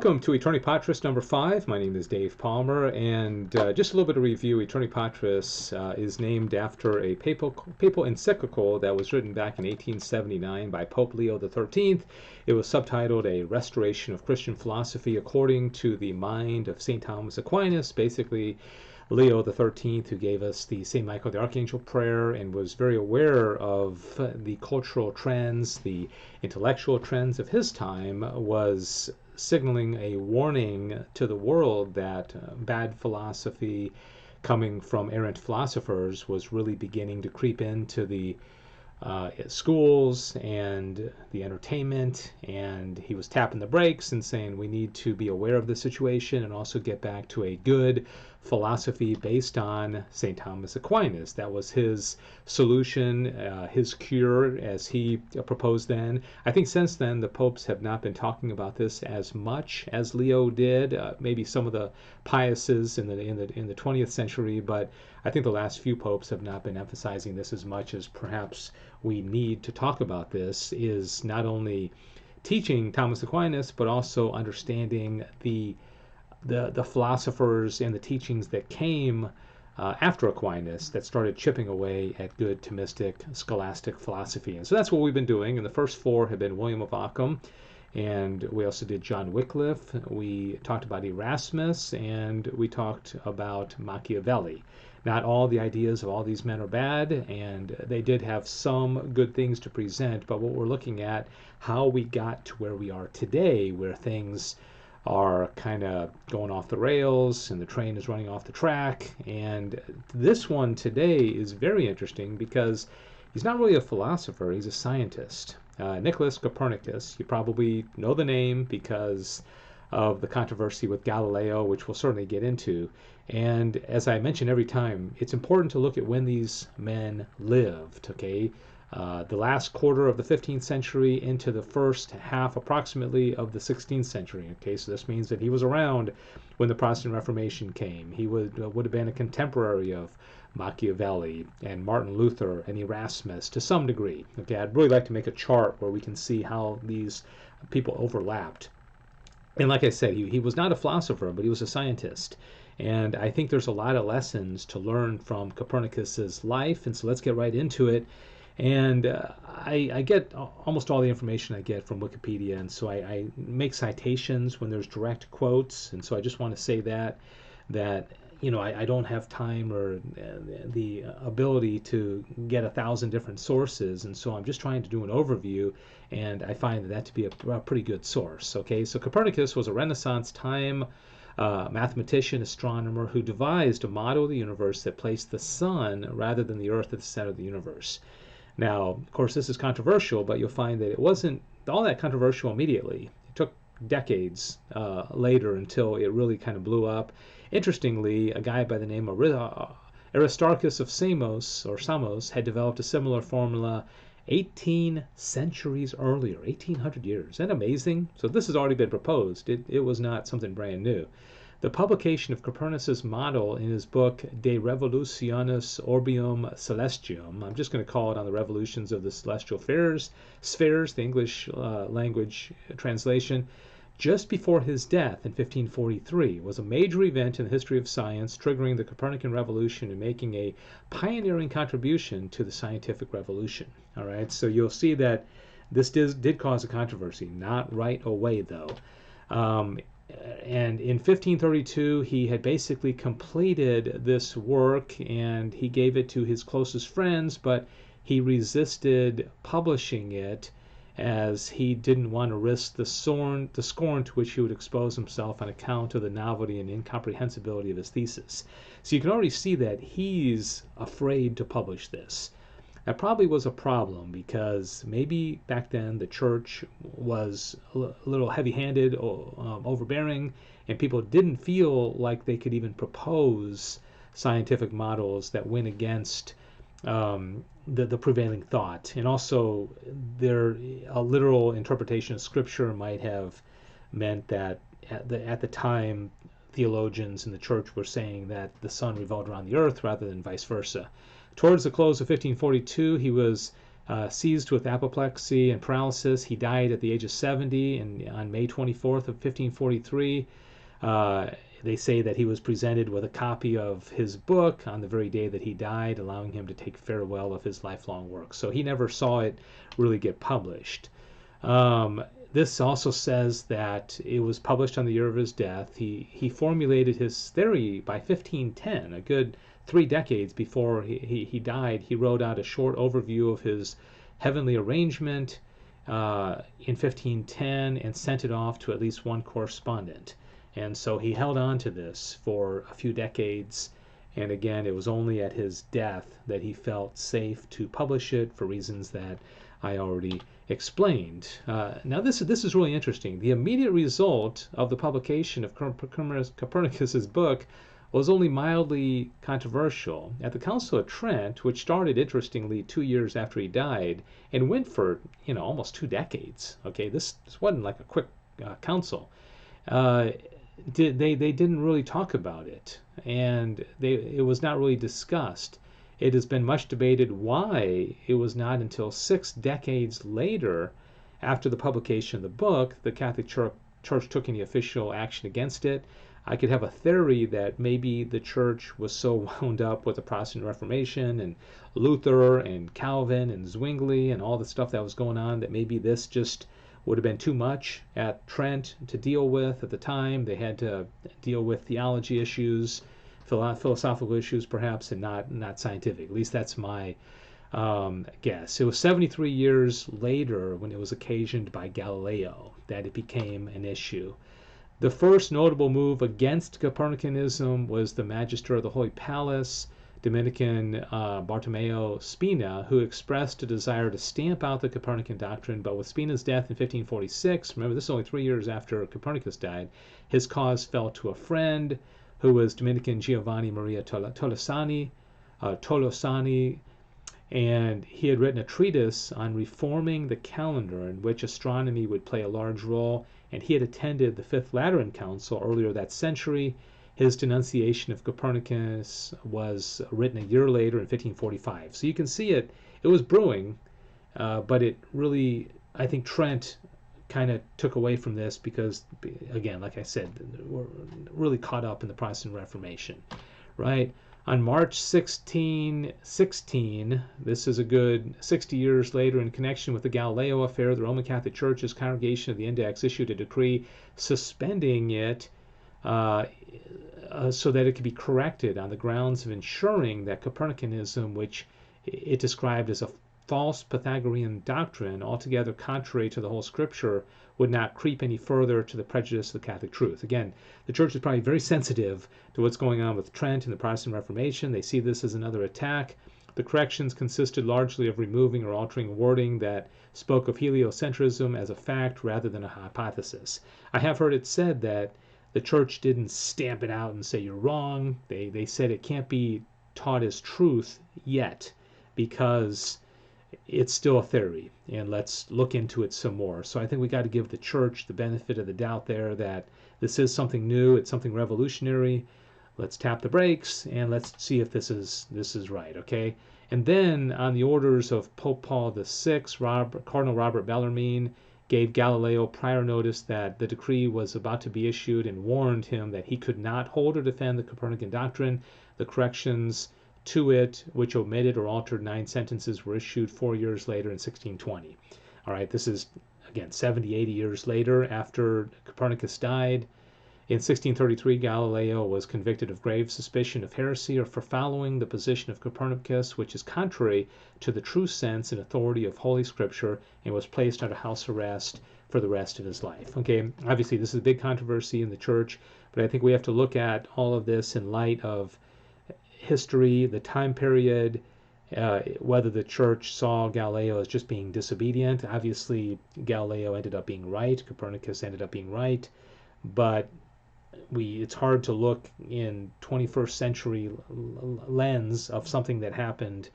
Welcome to Aeterni Patris number 5. My name is Dave Palmer, and just a little bit of review. Aeterni Patris is named after a papal encyclical that was written back in 1879 by Pope Leo XIII. It was subtitled A Restoration of Christian Philosophy According to the Mind of St. Thomas Aquinas. Basically, Leo XIII, who gave us the St. Michael the Archangel prayer and was very aware of the cultural trends, the intellectual trends of his time, was signaling a warning to the world that bad philosophy coming from errant philosophers was really beginning to creep into the schools and the entertainment, and he was tapping the brakes and saying we need to be aware of the situation and also get back to a good philosophy based on St. Thomas Aquinas. That was his solution, his cure, as he proposed then. I think since then the popes have not been talking about this as much as Leo did. Maybe some of the piouses in the 20th century, but I think the last few popes have not been emphasizing this as much as perhaps we need to talk about this, is not only teaching Thomas Aquinas, but also understanding the philosophers and the teachings that came after Aquinas that started chipping away at good Thomistic scholastic philosophy. And so that's what we've been doing. And the first four have been William of Ockham, and we also did John Wycliffe. We talked about Erasmus, and we talked about Machiavelli. Not all the ideas of all these men are bad, and they did have some good things to present, but what we're looking at, how we got to where we are today, where things are kind of going off the rails and the train is running off the track. And this one today is very interesting because he's not really a philosopher, he's a scientist. Nicolaus Copernicus, you probably know the name because of the controversy with Galileo, which we'll certainly get into. And as I mention every time, it's important to look at when these men lived, okay? The last quarter of the 15th century into the first half approximately of the 16th century. Okay, so this means that he was around when the Protestant Reformation came. He would have been a contemporary of Machiavelli and Martin Luther and Erasmus to some degree. Okay, I'd really like to make a chart where we can see how these people overlapped. And like I said, he was not a philosopher, but he was a scientist. And I think there's a lot of lessons to learn from Copernicus's life, and so let's get right into it. And I get almost all the information I get from Wikipedia, and so I make citations when there's direct quotes, and so I just want to say that you know, I don't have time or the ability to get 1,000 different sources, and so I'm just trying to do an overview, and I find that to be a pretty good source. Okay, so Copernicus was a Renaissance time mathematician, astronomer who devised a model of the universe that placed the sun rather than the earth at the center of the universe. Now, of course, this is controversial, but you'll find that it wasn't all that controversial immediately. It took decades later until it really kind of blew up. Interestingly, a guy by the name of Aristarchus of Samos had developed a similar formula 18 centuries earlier, 1800 years. Isn't that amazing? So this has already been proposed. It was not something brand new. The publication of Copernicus' model in his book De Revolutionibus Orbium Coelestium, I'm just going to call it on the revolutions of the celestial spheres, the English language translation, just before his death in 1543, was a major event in the history of science, triggering the Copernican revolution and making a pioneering contribution to the scientific revolution. All right, so you'll see that this did cause a controversy, not right away though. And in 1532, he had basically completed this work and he gave it to his closest friends, but he resisted publishing it as he didn't want to risk the scorn to which he would expose himself on account of the novelty and incomprehensibility of his thesis. So you can already see that he's afraid to publish this. That probably was a problem because maybe back then the church was a little heavy-handed or overbearing, and people didn't feel like they could even propose scientific models that went against the prevailing thought. And also, a literal interpretation of Scripture might have meant that at the time, theologians in the church were saying that the sun revolved around the earth rather than vice versa. Towards the close of 1542, he was seized with apoplexy and paralysis. He died at the age of 70 on May 24th of 1543. They say that he was presented with a copy of his book on the very day that he died, allowing him to take farewell of his lifelong work. So he never saw it really get published. This also says that it was published on the year of his death. He formulated his theory by 1510, a good 3 decades before he died. He wrote out a short overview of his heavenly arrangement in 1510 and sent it off to at least one correspondent. And so he held on to this for a few decades. And again, it was only at his death that he felt safe to publish it for reasons that I already explained. Now this is really interesting. The immediate result of the publication of Copernicus's book was only mildly controversial. At the Council of Trent, which started interestingly 2 years after he died and went for almost 2 decades. Okay, this wasn't like a quick council. They didn't really talk about it, and it was not really discussed. It has been much debated why it was not until 6 decades later, after the publication of the book, the Catholic Church took any official action against it. I could have a theory that maybe the Church was so wound up with the Protestant Reformation and Luther and Calvin and Zwingli and all the stuff that was going on that maybe this just would have been too much at Trent to deal with at the time. They had to deal with theology issues, philosophical issues perhaps, and not scientific. At least that's my guess. It was 73 years later, when it was occasioned by Galileo, that it became an issue. The first notable move against Copernicanism was the Magister of the Holy Palace, Dominican Bartolomeo Spina, who expressed a desire to stamp out the Copernican doctrine, but with Spina's death in 1546, remember this is only 3 years after Copernicus died, his cause fell to a friend who was Dominican Giovanni Maria Tolosani, and he had written a treatise on reforming the calendar in which astronomy would play a large role, and he had attended the Fifth Lateran Council earlier that century. His denunciation of Copernicus was written a year later in 1545. So you can see it was brewing, but it really, I think Trent kind of took away from this because, again, like I said, we're really caught up in the Protestant Reformation, right? On March 1616, this is a good 60 years later, in connection with the Galileo affair, the Roman Catholic Church's Congregation of the Index issued a decree suspending it so that it could be corrected on the grounds of ensuring that Copernicanism, which it described as a false Pythagorean doctrine, altogether contrary to the whole Scripture, would not creep any further to the prejudice of the Catholic truth. Again, the Church is probably very sensitive to what's going on with Trent and the Protestant Reformation. They see this as another attack. The corrections consisted largely of removing or altering wording that spoke of heliocentrism as a fact rather than a hypothesis. I have heard it said that the Church didn't stamp it out and say you're wrong. They said it can't be taught as truth yet because it's still a theory, and let's look into it some more. So I think we got to give the Church the benefit of the doubt there that this is something new, it's something revolutionary. Let's tap the brakes and let's see if this is right, okay? And then on the orders of Pope Paul VI, Cardinal Robert Bellarmine gave Galileo prior notice that the decree was about to be issued and warned him that he could not hold or defend the Copernican doctrine. The corrections to it, which omitted or altered 9 sentences, were issued 4 years later in 1620. All right, this is, again, 70, 80 years later after Copernicus died. In 1633, Galileo was convicted of grave suspicion of heresy or for following the position of Copernicus, which is contrary to the true sense and authority of Holy Scripture, and was placed under house arrest for the rest of his life. Okay, obviously this is a big controversy in the Church, but I think we have to look at all of this in light of history, the time period, whether the Church saw Galileo as just being disobedient. Obviously, Galileo ended up being right, Copernicus ended up being right, but it's hard to look in 21st century lens of something that happened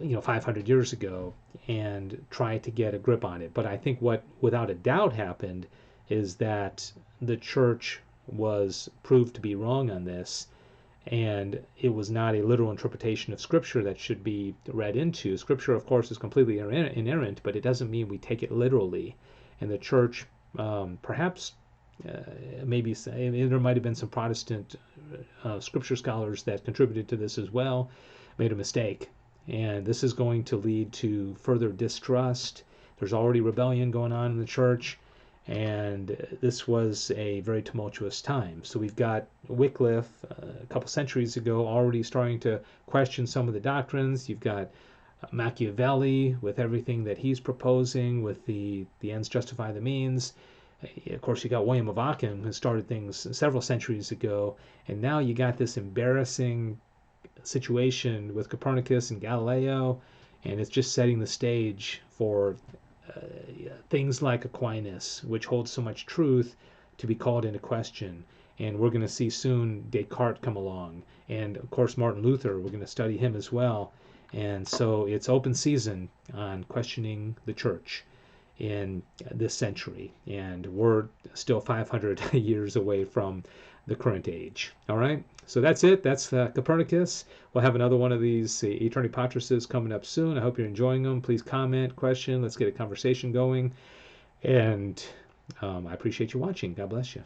500 years ago and try to get a grip on it. But I think what without a doubt happened is that the Church was proved to be wrong on this, and it was not a literal interpretation of Scripture that should be read into. Scripture, of course, is completely inerrant, but it doesn't mean we take it literally. And the church, perhaps, maybe there might have been some Protestant Scripture scholars that contributed to this as well, made a mistake. And this is going to lead to further distrust. There's already rebellion going on in the church, and this was a very tumultuous time. So we've got Wycliffe a couple centuries ago already starting to question some of the doctrines. You've got Machiavelli with everything that he's proposing, with the ends justify the means. Of course, you got William of Ockham, who started things several centuries ago, and now you got this embarrassing situation with Copernicus and Galileo, and it's just setting the stage for things like Aquinas, which holds so much truth, to be called into question. And we're going to see soon Descartes come along, and of course Martin Luther. We're going to study him as well. And so it's open season on questioning the church in this century, and we're still 500 years away from the current age. All right, so that's it. That's Copernicus. We'll have another one of these Aeterni Patrises coming up soon. I hope you're enjoying them. Please comment, question. Let's get a conversation going. And I appreciate you watching. God bless you.